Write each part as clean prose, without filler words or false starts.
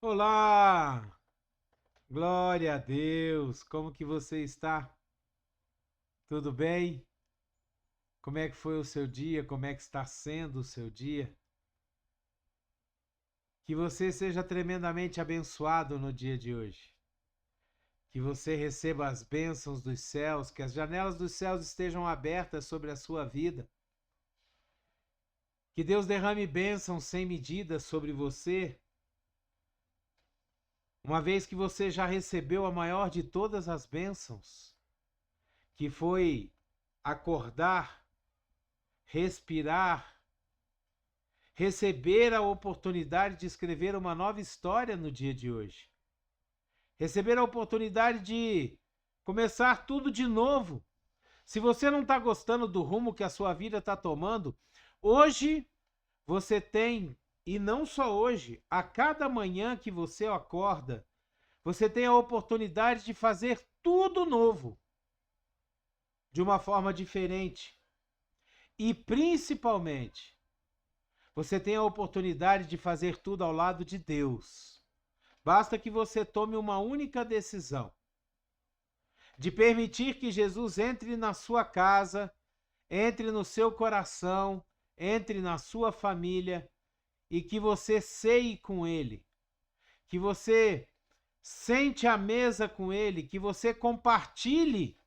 Olá! Glória a Deus! Como que você está? Tudo bem? Como é que foi o seu dia? Como é que está sendo o seu dia? Que você seja tremendamente abençoado no dia de hoje. Que você receba as bênçãos dos céus, que as janelas dos céus estejam abertas sobre a sua vida. Que Deus derrame bênçãos sem medida sobre você, uma vez que você já recebeu a maior de todas as bênçãos, que foi acordar, respirar, receber a oportunidade de escrever uma nova história no dia de hoje. Receber a oportunidade de começar tudo de novo. Se você não está gostando do rumo que a sua vida está tomando, hoje você tem, e não só hoje, a cada manhã que você acorda, você tem a oportunidade de fazer tudo novo, de uma forma diferente. E principalmente, você tem a oportunidade de fazer tudo ao lado de Deus. Basta que você tome uma única decisão de permitir que Jesus entre na sua casa, entre no seu coração, entre na sua família e que você ceie com Ele, que você sente à mesa com Ele, que você compartilhe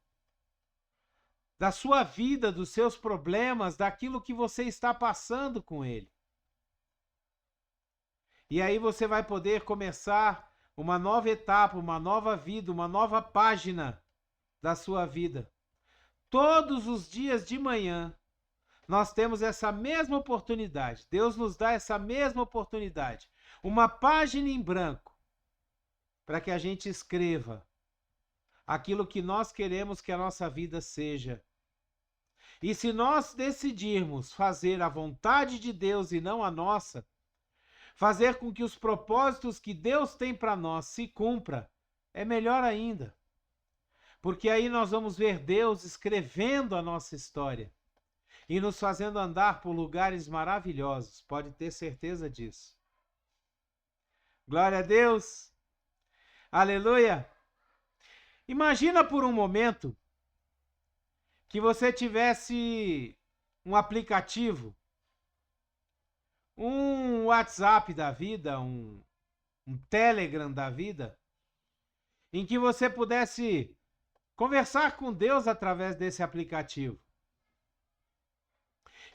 da sua vida, dos seus problemas, daquilo que você está passando com Ele. E aí você vai poder começar uma nova etapa, uma nova vida, uma nova página da sua vida. Todos os dias de manhã, nós temos essa mesma oportunidade. Deus nos dá essa mesma oportunidade. Uma página em branco para que a gente escreva aquilo que nós queremos que a nossa vida seja. E se nós decidirmos fazer a vontade de Deus e não a nossa, fazer com que os propósitos que Deus tem para nós se cumpra, é melhor ainda. Porque aí nós vamos ver Deus escrevendo a nossa história e nos fazendo andar por lugares maravilhosos, pode ter certeza disso. Glória a Deus! Aleluia! Imagina por um momento que você tivesse um aplicativo, um WhatsApp da vida, um Telegram da vida, em que você pudesse conversar com Deus através desse aplicativo.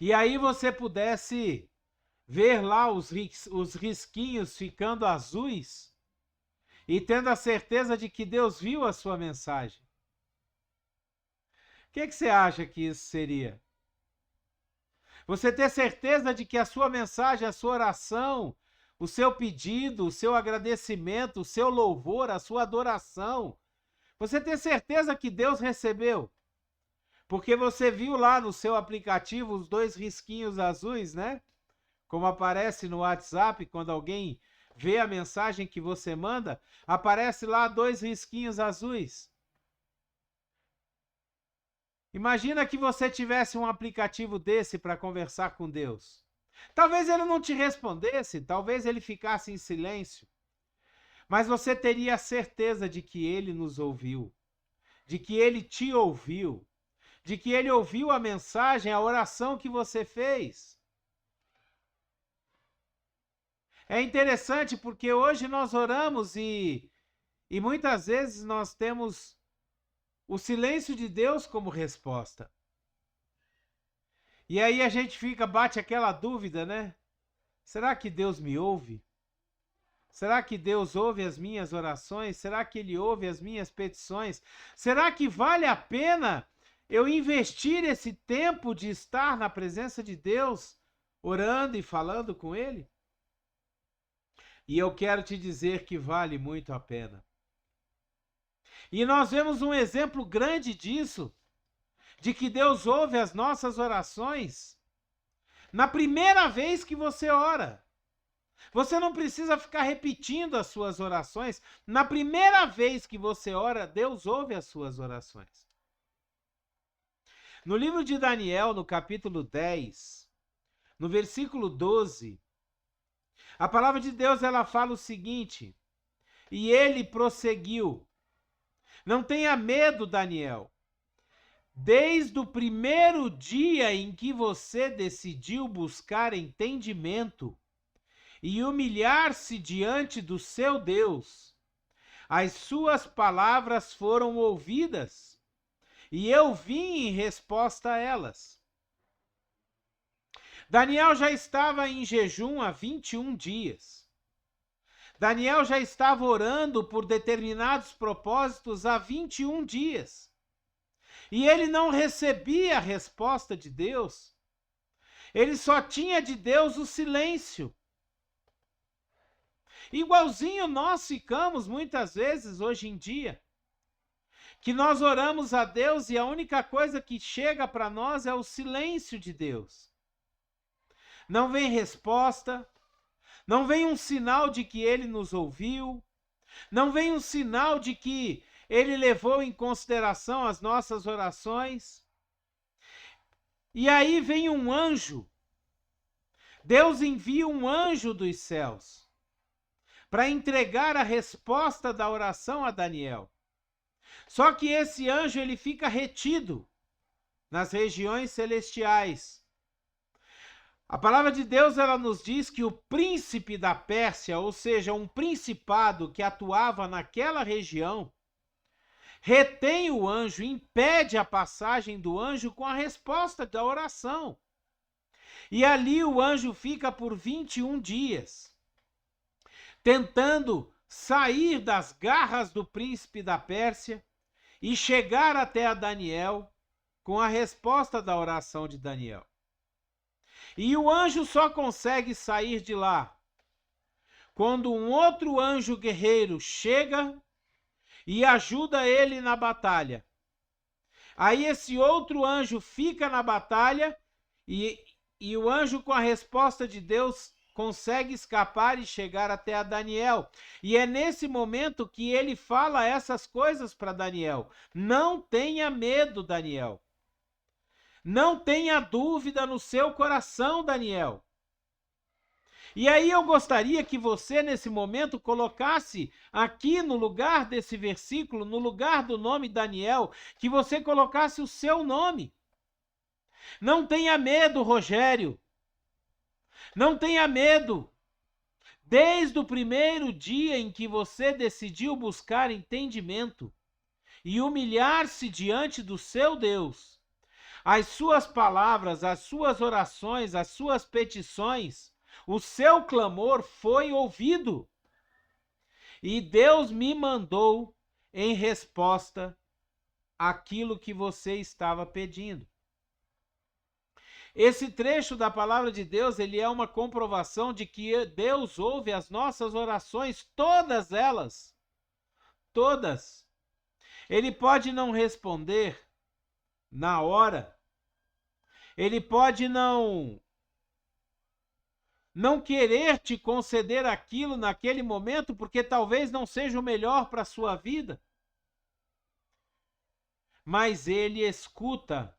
E aí você pudesse ver lá os risquinhos ficando azuis e tendo a certeza de que Deus viu a sua mensagem. O que você acha que isso seria? Você ter certeza de que a sua mensagem, a sua oração, o seu pedido, o seu agradecimento, o seu louvor, a sua adoração, você ter certeza que Deus recebeu. Porque você viu lá no seu aplicativo os dois risquinhos azuis, né? Como aparece no WhatsApp, quando alguém vê a mensagem que você manda, aparece lá dois risquinhos azuis. Imagina que você tivesse um aplicativo desse para conversar com Deus. Talvez ele não te respondesse, talvez ele ficasse em silêncio, mas você teria a certeza de que ele nos ouviu, de que ele te ouviu, de que ele ouviu a mensagem, a oração que você fez. É interessante porque hoje nós oramos e muitas vezes nós temos o silêncio de Deus como resposta. E aí a gente bate aquela dúvida, né? Será que Deus me ouve? Será que Deus ouve as minhas orações? Será que Ele ouve as minhas petições? Será que vale a pena eu investir esse tempo de estar na presença de Deus, orando e falando com Ele? E eu quero te dizer que vale muito a pena. E nós vemos um exemplo grande disso, de que Deus ouve as nossas orações na primeira vez que você ora. Você não precisa ficar repetindo as suas orações. Na primeira vez que você ora, Deus ouve as suas orações. No livro de Daniel, no capítulo 10, no versículo 12, A palavra de Deus, ela fala o seguinte: e ele prosseguiu: não tenha medo, Daniel. Desde o primeiro dia em que você decidiu buscar entendimento e humilhar-se diante do seu Deus, as suas palavras foram ouvidas, e eu vim em resposta a elas. Daniel já estava em jejum há 21 dias. Daniel já estava orando por determinados propósitos há 21 dias. E ele não recebia a resposta de Deus. Ele só tinha de Deus o silêncio. Igualzinho nós ficamos muitas vezes hoje em dia, que nós oramos a Deus e a única coisa que chega para nós é o silêncio de Deus. Não vem resposta, não vem um sinal de que ele nos ouviu, não vem um sinal de que ele levou em consideração as nossas orações. E aí vem um anjo. Deus envia um anjo dos céus para entregar a resposta da oração a Daniel. Só que esse anjo, ele fica retido nas regiões celestiais. A palavra de Deus, ela nos diz que o príncipe da Pérsia, ou seja, um principado que atuava naquela região, retém o anjo, impede a passagem do anjo com a resposta da oração. E ali o anjo fica por 21 dias, tentando sair das garras do príncipe da Pérsia e chegar até a Daniel com a resposta da oração de Daniel. E o anjo só consegue sair de lá quando um outro anjo guerreiro chega e ajuda ele na batalha. Aí esse outro anjo fica na batalha e o anjo, com a resposta de Deus, consegue escapar e chegar até a Daniel. E é nesse momento que ele fala essas coisas para Daniel. Não tenha medo, Daniel. Não tenha dúvida no seu coração, Daniel. E aí eu gostaria que você, nesse momento, colocasse aqui no lugar desse versículo, no lugar do nome Daniel, que você colocasse o seu nome. Não tenha medo, Rogério. Não tenha medo. Desde o primeiro dia em que você decidiu buscar entendimento e humilhar-se diante do seu Deus, as suas palavras, as suas orações, as suas petições, o seu clamor foi ouvido. E Deus me mandou em resposta àquilo que você estava pedindo. Esse trecho da palavra de Deus, ele é uma comprovação de que Deus ouve as nossas orações, todas elas. Todas. Ele pode não responder na hora. Ele pode não querer te conceder aquilo naquele momento, porque talvez não seja o melhor para a sua vida. Mas ele escuta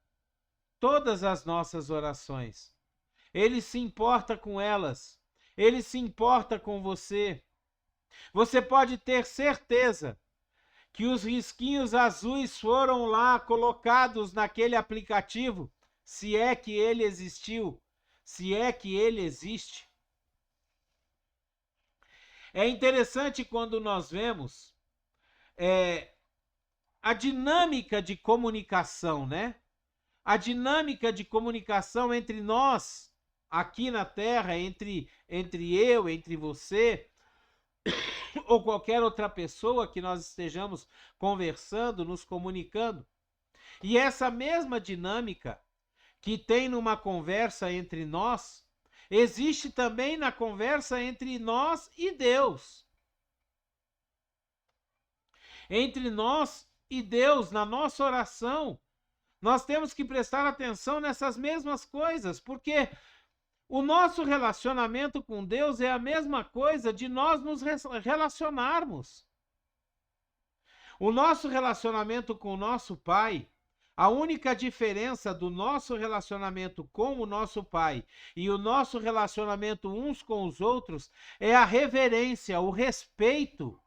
todas as nossas orações. Ele se importa com elas. Ele se importa com você. Você pode ter certeza que os risquinhos azuis foram lá colocados naquele aplicativo, se é que ele existiu, se é que ele existe. É interessante quando nós vemos a dinâmica de comunicação, né? A dinâmica de comunicação entre nós, aqui na Terra, entre eu, entre você, ou qualquer outra pessoa que nós estejamos conversando, nos comunicando. E essa mesma dinâmica que tem numa conversa entre nós, existe também na conversa entre nós e Deus. Entre nós e Deus, na nossa oração, nós temos que prestar atenção nessas mesmas coisas, porque o nosso relacionamento com Deus é a mesma coisa de nós nos relacionarmos. O nosso relacionamento com o nosso Pai, A única diferença do nosso relacionamento com o nosso Pai e o nosso relacionamento uns com os outros é a reverência, o respeito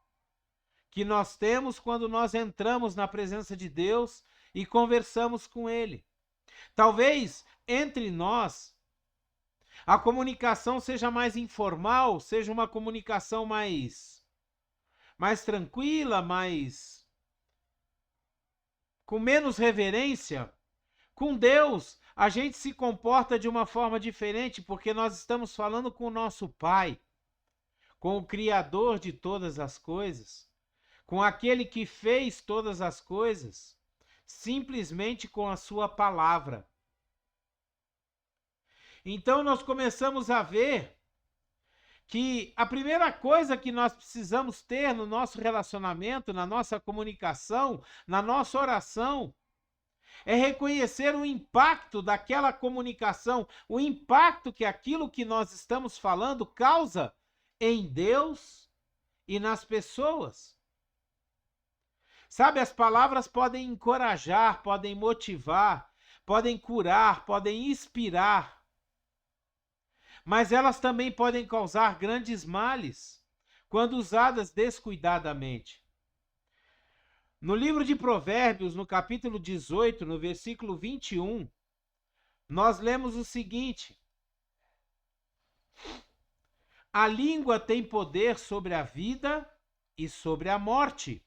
que nós temos quando nós entramos na presença de Deus e conversamos com Ele. Talvez entre nós a comunicação seja mais informal, seja uma comunicação mais tranquila, com menos reverência. Com Deus, a gente se comporta de uma forma diferente, porque nós estamos falando com o nosso Pai, com o Criador de todas as coisas, com aquele que fez todas as coisas, simplesmente com a sua palavra. Então nós começamos a ver que a primeira coisa que nós precisamos ter no nosso relacionamento, na nossa comunicação, na nossa oração, é reconhecer o impacto daquela comunicação, o impacto que aquilo que nós estamos falando causa em Deus e nas pessoas. Sabe, as palavras podem encorajar, podem motivar, podem curar, podem inspirar, mas elas também podem causar grandes males quando usadas descuidadamente. No livro de Provérbios, no capítulo 18, no versículo 21, nós lemos o seguinte: a língua tem poder sobre a vida e sobre a morte.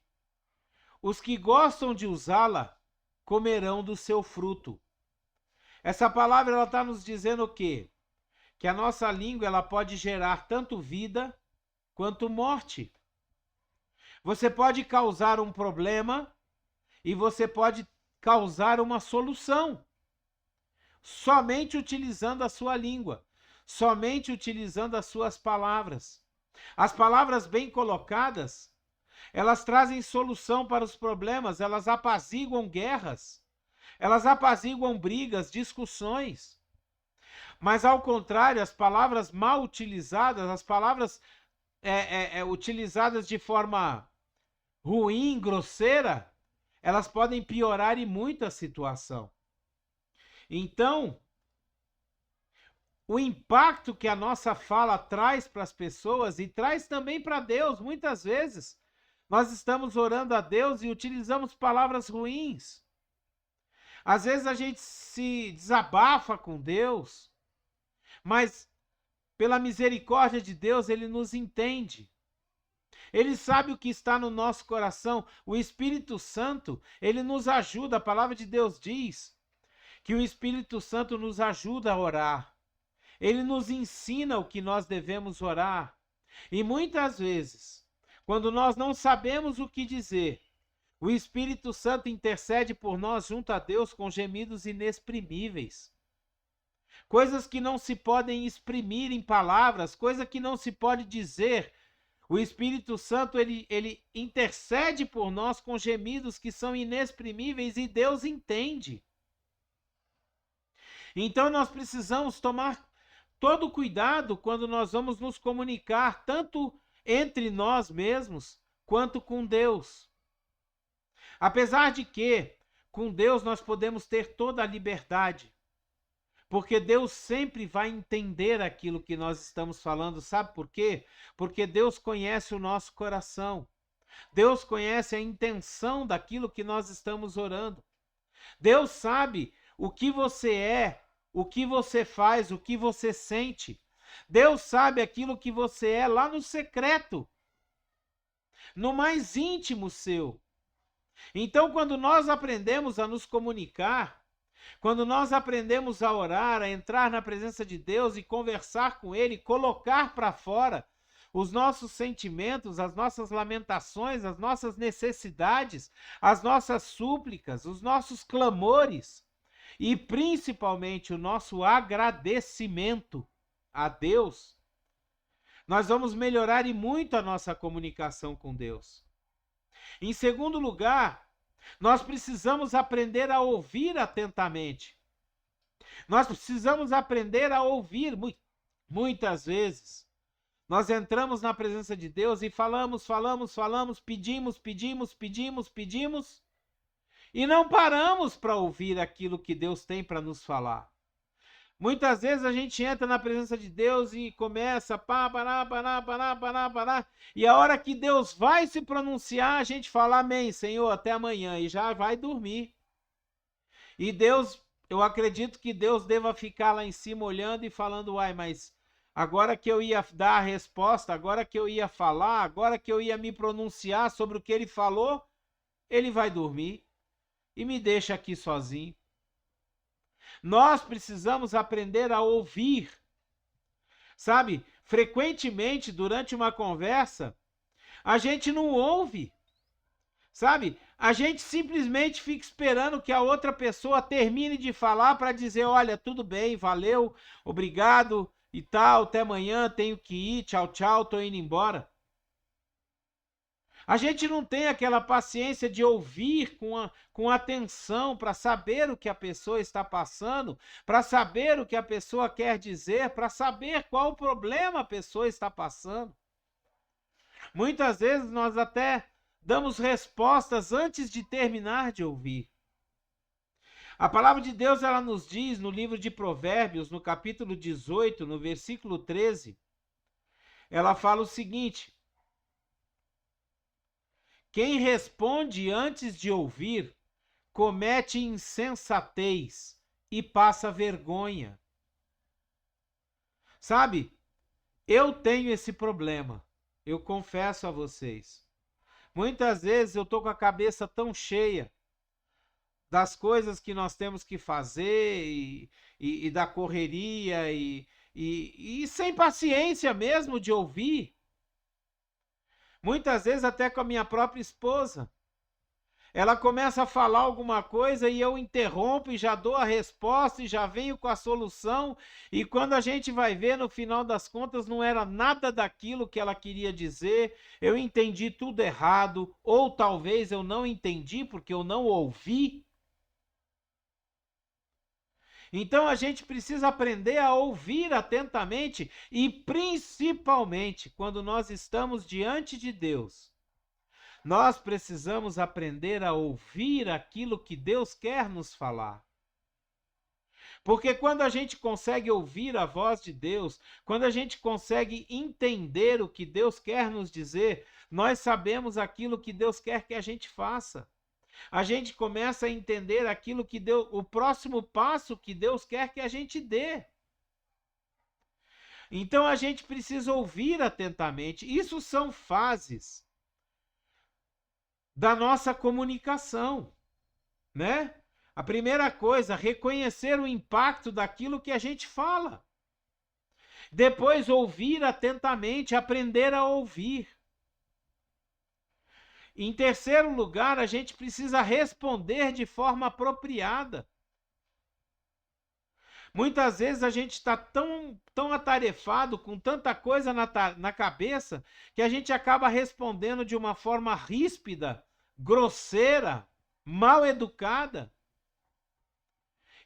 Os que gostam de usá-la comerão do seu fruto. Essa palavra ela está nos dizendo o quê? Que a nossa língua ela pode gerar tanto vida quanto morte. Você pode causar um problema e você pode causar uma solução. Somente utilizando a sua língua, somente utilizando as suas palavras. As palavras bem colocadas, elas trazem solução para os problemas, elas apaziguam guerras, elas apaziguam brigas, discussões. Mas, ao contrário, as palavras mal utilizadas, as palavras utilizadas de forma ruim, grosseira, elas podem piorar e muito a situação. Então, o impacto que a nossa fala traz para as pessoas e traz também para Deus, muitas vezes, nós estamos orando a Deus e utilizamos palavras ruins. Às vezes a gente se desabafa com Deus, mas pela misericórdia de Deus, Ele nos entende. Ele sabe o que está no nosso coração. O Espírito Santo, ele nos ajuda. A palavra de Deus diz que o Espírito Santo nos ajuda a orar. Ele nos ensina o que nós devemos orar. E muitas vezes, quando nós não sabemos o que dizer, o Espírito Santo intercede por nós junto a Deus com gemidos inexprimíveis. Coisas que não se podem exprimir em palavras, coisa que não se pode dizer. O Espírito Santo, ele intercede por nós com gemidos que são inexprimíveis e Deus entende. Então nós precisamos tomar todo cuidado quando nós vamos nos comunicar, tanto entre nós mesmos, quanto com Deus. Apesar de que, com Deus nós podemos ter toda a liberdade, porque Deus sempre vai entender aquilo que nós estamos falando. Sabe por quê? Porque Deus conhece o nosso coração. Deus conhece a intenção daquilo que nós estamos orando. Deus sabe o que você é, o que você faz, o que você sente. Deus sabe aquilo que você é lá no secreto, no mais íntimo seu. Então, quando nós aprendemos a nos comunicar, quando nós aprendemos a orar, a entrar na presença de Deus e conversar com Ele, colocar para fora os nossos sentimentos, as nossas lamentações, as nossas necessidades, as nossas súplicas, os nossos clamores e principalmente o nosso agradecimento a Deus, nós vamos melhorar e muito a nossa comunicação com Deus. Em segundo lugar, nós precisamos aprender a ouvir atentamente. Nós precisamos aprender a ouvir. Muitas vezes, nós entramos na presença de Deus e falamos, pedimos, E não paramos para ouvir aquilo que Deus tem para nos falar. Muitas vezes a gente entra na presença de Deus e começa pá, pará, pará, pará, pará, pará, e a hora que Deus vai se pronunciar, a gente fala amém, Senhor, até amanhã, e já vai dormir. E Deus, eu acredito que Deus deva ficar lá em cima olhando e falando, uai, mas agora que eu ia dar a resposta, agora que eu ia falar, agora que eu ia me pronunciar sobre o que ele falou, ele vai dormir e me deixa aqui sozinho. Nós precisamos aprender a ouvir. Sabe, frequentemente durante uma conversa, a gente não ouve. Sabe, a gente simplesmente fica esperando que a outra pessoa termine de falar para dizer, olha, tudo bem, valeu, obrigado e tal, até amanhã, tenho que ir, tchau, tchau, tô indo embora. A gente não tem aquela paciência de ouvir com atenção para saber o que a pessoa está passando, para saber o que a pessoa quer dizer, para saber qual o problema a pessoa está passando. Muitas vezes nós até damos respostas antes de terminar de ouvir. A palavra de Deus, ela nos diz no livro de Provérbios, no capítulo 18, no versículo 13, ela fala o seguinte: quem responde antes de ouvir, comete insensatez e passa vergonha. Sabe, eu tenho esse problema, eu confesso a vocês. Muitas vezes eu estou com a cabeça tão cheia das coisas que nós temos que fazer e da correria e sem paciência mesmo de ouvir. Muitas vezes até com a minha própria esposa. Ela começa a falar alguma coisa e eu interrompo e já dou a resposta e já venho com a solução. E quando a gente vai ver, no final das contas, não era nada daquilo que ela queria dizer. Eu entendi tudo errado, ou talvez eu não entendi porque eu não ouvi. Então a gente precisa aprender a ouvir atentamente e principalmente quando nós estamos diante de Deus. Nós precisamos aprender a ouvir aquilo que Deus quer nos falar. Porque quando a gente consegue ouvir a voz de Deus, quando a gente consegue entender o que Deus quer nos dizer, nós sabemos aquilo que Deus quer que a gente faça. A gente começa a entender aquilo que Deus, o próximo passo que Deus quer que a gente dê. Então a gente precisa ouvir atentamente. Isso são fases da nossa comunicação, né? A primeira coisa, reconhecer o impacto daquilo que a gente fala. Depois, ouvir atentamente, aprender a ouvir. Em terceiro lugar, a gente precisa responder de forma apropriada. Muitas vezes a gente está tão atarefado, com tanta coisa na cabeça, que a gente acaba respondendo de uma forma ríspida, grosseira, mal educada.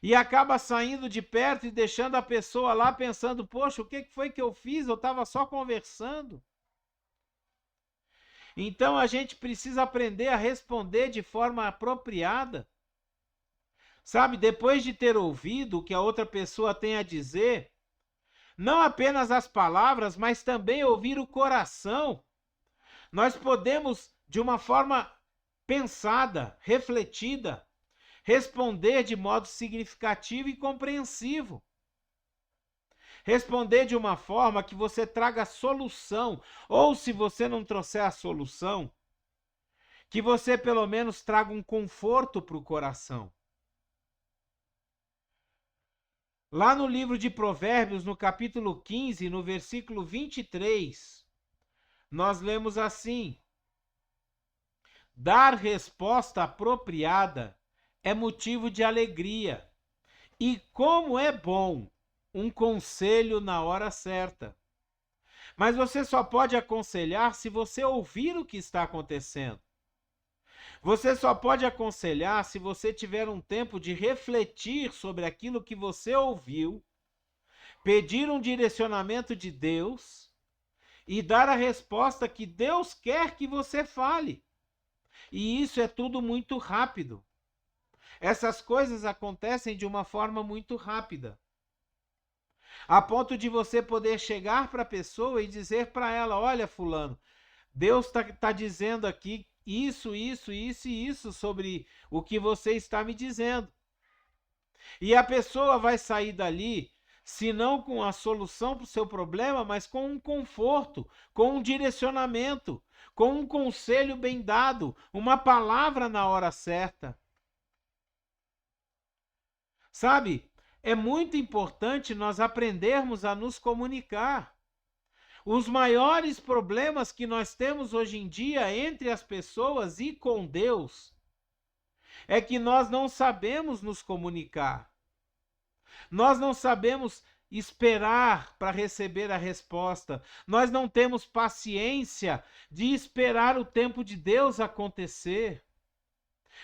E acaba saindo de perto e deixando a pessoa lá pensando, poxa, o que foi que eu fiz? Eu estava só conversando. Então a gente precisa aprender a responder de forma apropriada. Sabe, depois de ter ouvido o que a outra pessoa tem a dizer, não apenas as palavras, mas também ouvir o coração. Nós podemos, de uma forma pensada, refletida, responder de modo significativo e compreensivo. Responder de uma forma que você traga solução, ou se você não trouxer a solução, que você pelo menos traga um conforto para o coração. Lá no livro de Provérbios, no capítulo 15, no versículo 23, nós lemos assim: dar resposta apropriada é motivo de alegria, e como é bom um conselho na hora certa. Mas você só pode aconselhar se você ouvir o que está acontecendo. Você só pode aconselhar se você tiver um tempo de refletir sobre aquilo que você ouviu, pedir um direcionamento de Deus e dar a resposta que Deus quer que você fale. E isso é tudo muito rápido. Essas coisas acontecem de uma forma muito rápida, a ponto de você poder chegar para a pessoa e dizer para ela: olha, fulano, Deus tá dizendo aqui isso, isso, isso e isso sobre o que você está me dizendo. E a pessoa vai sair dali, se não com a solução para o seu problema, mas com um conforto, com um direcionamento, com um conselho bem dado, uma palavra na hora certa. Sabe, é muito importante nós aprendermos a nos comunicar. Os maiores problemas que nós temos hoje em dia entre as pessoas e com Deus é que nós não sabemos nos comunicar. Nós não sabemos esperar para receber a resposta. Nós não temos paciência de esperar o tempo de Deus acontecer.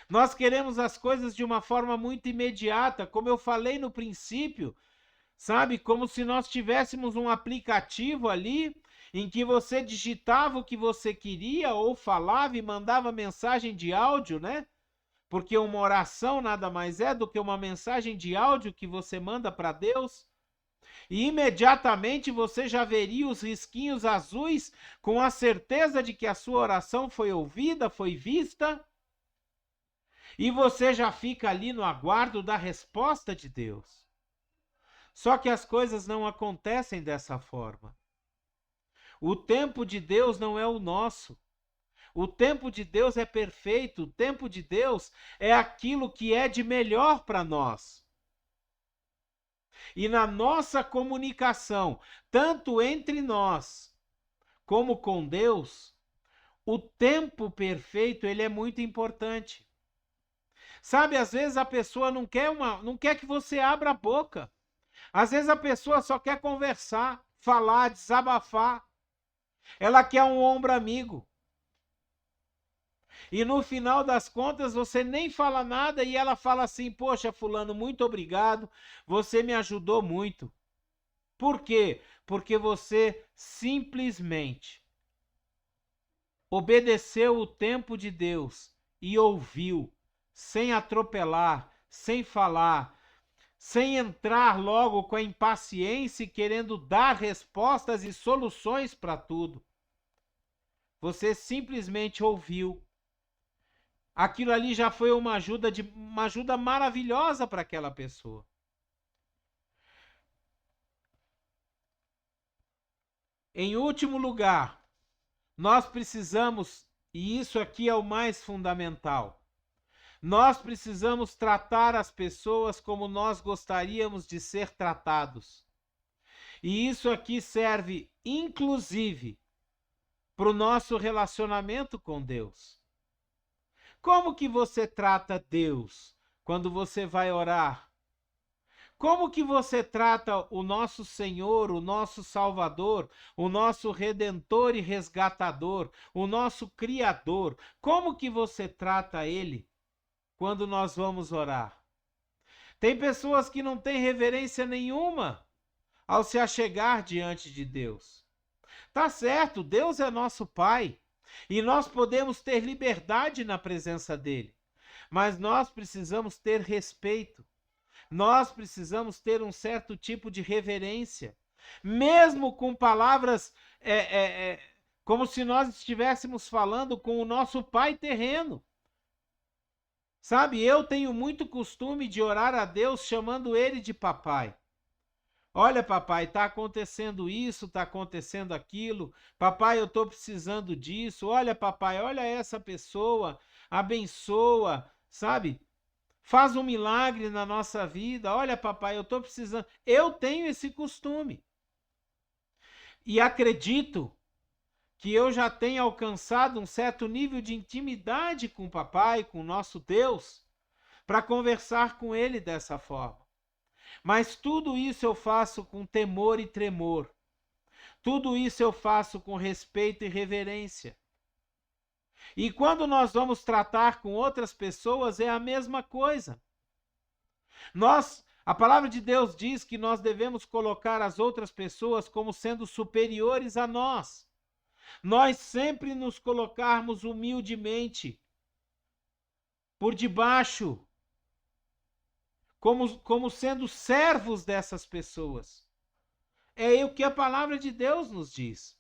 Nós queremos as coisas de uma forma muito imediata, como eu falei no princípio, sabe? Como se nós tivéssemos um aplicativo ali em que você digitava o que você queria ou falava e mandava mensagem de áudio, né? Porque uma oração nada mais é do que uma mensagem de áudio que você manda para Deus. E imediatamente você já veria os risquinhos azuis com a certeza de que a sua oração foi ouvida, foi vista. E você já fica ali no aguardo da resposta de Deus. Só que as coisas não acontecem dessa forma. O tempo de Deus não é o nosso. O tempo de Deus é perfeito. O tempo de Deus é aquilo que é de melhor para nós. E na nossa comunicação, tanto entre nós como com Deus, o tempo perfeito ele é muito importante. Sabe, às vezes a pessoa não quer que você abra a boca. Às vezes a pessoa só quer conversar, falar, desabafar. Ela quer um ombro amigo. E no final das contas você nem fala nada e ela fala assim: poxa, fulano, muito obrigado, você me ajudou muito. Por quê? Porque você simplesmente obedeceu o tempo de Deus e ouviu, sem atropelar, sem falar, sem entrar logo com a impaciência e querendo dar respostas e soluções para tudo. Você simplesmente ouviu. Aquilo ali já foi uma ajuda maravilhosa para aquela pessoa. Em último lugar, nós precisamos, e isso aqui é o mais fundamental, nós precisamos tratar as pessoas como nós gostaríamos de ser tratados. E isso aqui serve, inclusive, para o nosso relacionamento com Deus. Como que você trata Deus quando você vai orar? Como que você trata o nosso Senhor, o nosso Salvador, o nosso Redentor e Resgatador, o nosso Criador? Como que você trata Ele quando nós vamos orar? Tem pessoas que não têm reverência nenhuma ao se achegar diante de Deus. Tá certo, Deus é nosso Pai e nós podemos ter liberdade na presença dele, mas nós precisamos ter respeito. Nós precisamos ter um certo tipo de reverência, mesmo com palavras como se nós estivéssemos falando com o nosso pai terreno. Sabe, eu tenho muito costume de orar a Deus chamando ele de papai. Olha, papai, está acontecendo isso, está acontecendo aquilo. Papai, eu estou precisando disso. Olha, papai, olha essa pessoa, abençoa, sabe? Faz um milagre na nossa vida. Olha, papai, eu estou precisando. Eu tenho esse costume. E acredito que eu já tenho alcançado um certo nível de intimidade com o papai, com o nosso Deus, para conversar com ele dessa forma. Mas tudo isso eu faço com temor e tremor. Tudo isso eu faço com respeito e reverência. E quando nós vamos tratar com outras pessoas, é a mesma coisa. A palavra de Deus diz que nós devemos colocar as outras pessoas como sendo superiores a nós. Nós sempre nos colocarmos humildemente por debaixo como sendo servos dessas pessoas. É o que a palavra de Deus nos diz.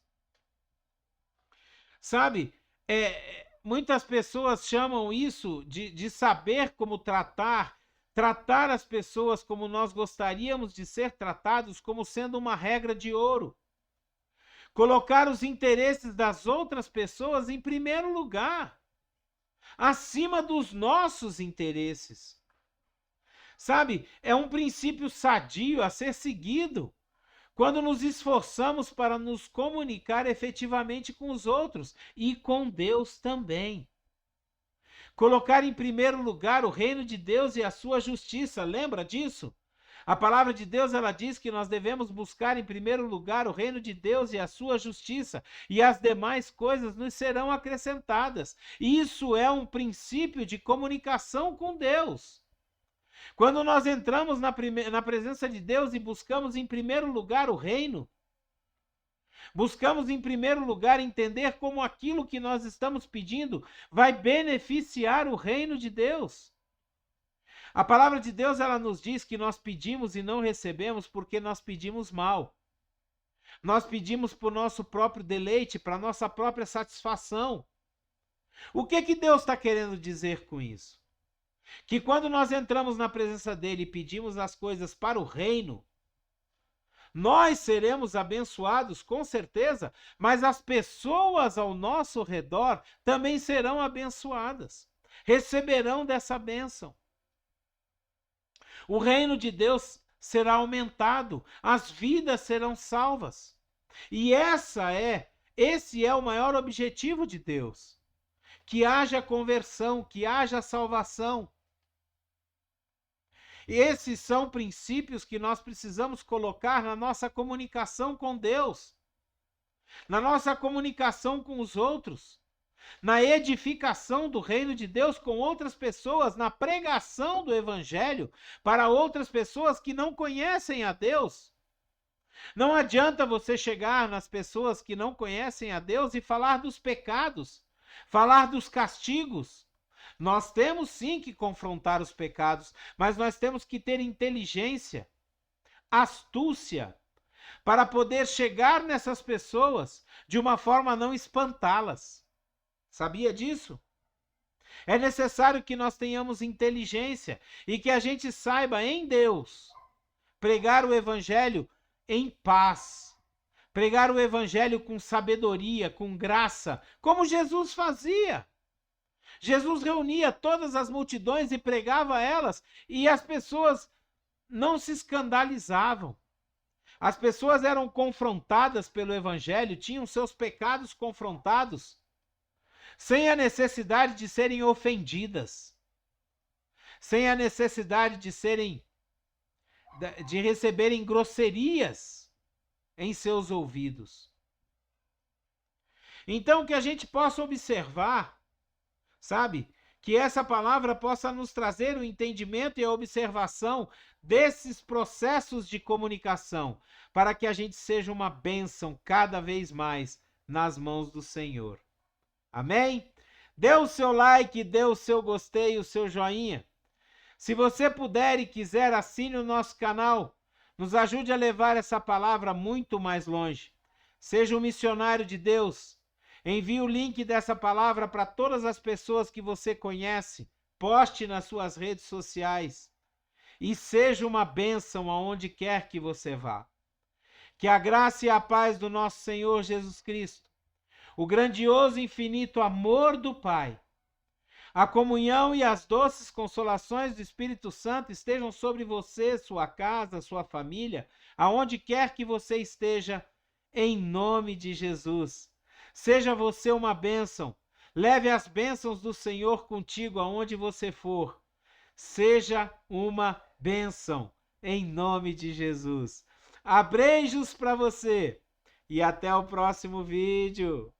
Sabe, muitas pessoas chamam isso de saber como tratar as pessoas como nós gostaríamos de ser tratados, como sendo uma regra de ouro. Colocar os interesses das outras pessoas em primeiro lugar, acima dos nossos interesses. Sabe, é um princípio sadio a ser seguido quando nos esforçamos para nos comunicar efetivamente com os outros e com Deus também. Colocar em primeiro lugar o reino de Deus e a sua justiça, lembra disso? A palavra de Deus, ela diz que nós devemos buscar em primeiro lugar o reino de Deus e a sua justiça, e as demais coisas nos serão acrescentadas. Isso é um princípio de comunicação com Deus. Quando nós entramos na presença de Deus e buscamos em primeiro lugar o reino, buscamos em primeiro lugar entender como aquilo que nós estamos pedindo vai beneficiar o reino de Deus. A palavra de Deus, ela nos diz que nós pedimos e não recebemos porque nós pedimos mal. Nós pedimos por nosso próprio deleite, para nossa própria satisfação. O que Deus está querendo dizer com isso? Que quando nós entramos na presença dele e pedimos as coisas para o reino, nós seremos abençoados com certeza, mas as pessoas ao nosso redor também serão abençoadas, receberão dessa bênção. O reino de Deus será aumentado, as vidas serão salvas. E esse é o maior objetivo de Deus. Que haja conversão, que haja salvação. Esses são princípios que nós precisamos colocar na nossa comunicação com Deus, na nossa comunicação com os outros, na edificação do reino de Deus com outras pessoas, na pregação do evangelho para outras pessoas que não conhecem a Deus. Não adianta você chegar nas pessoas que não conhecem a Deus e falar dos pecados, falar dos castigos. Nós temos sim que confrontar os pecados, mas nós temos que ter inteligência, astúcia, para poder chegar nessas pessoas de uma forma a não espantá-las. Sabia disso? É necessário que nós tenhamos inteligência e que a gente saiba em Deus pregar o evangelho em paz, pregar o evangelho com sabedoria, com graça, como Jesus fazia. Jesus reunia todas as multidões e pregava a elas, e as pessoas não se escandalizavam. As pessoas eram confrontadas pelo evangelho, tinham seus pecados confrontados, sem a necessidade de serem ofendidas, sem a necessidade de receberem grosserias em seus ouvidos. Então, que a gente possa observar, sabe, que essa palavra possa nos trazer o entendimento e a observação desses processos de comunicação, para que a gente seja uma bênção cada vez mais nas mãos do Senhor. Amém? Dê o seu like, dê o seu gostei, o seu joinha. Se você puder e quiser, assine o nosso canal. Nos ajude a levar essa palavra muito mais longe. Seja um missionário de Deus. Envie o link dessa palavra para todas as pessoas que você conhece. Poste nas suas redes sociais. E seja uma bênção aonde quer que você vá. Que a graça e a paz do nosso Senhor Jesus Cristo, o grandioso e infinito amor do Pai, a comunhão e as doces consolações do Espírito Santo estejam sobre você, sua casa, sua família, aonde quer que você esteja, em nome de Jesus. Seja você uma bênção. Leve as bênçãos do Senhor contigo aonde você for. Seja uma bênção, em nome de Jesus. Abreijos para você e até o próximo vídeo.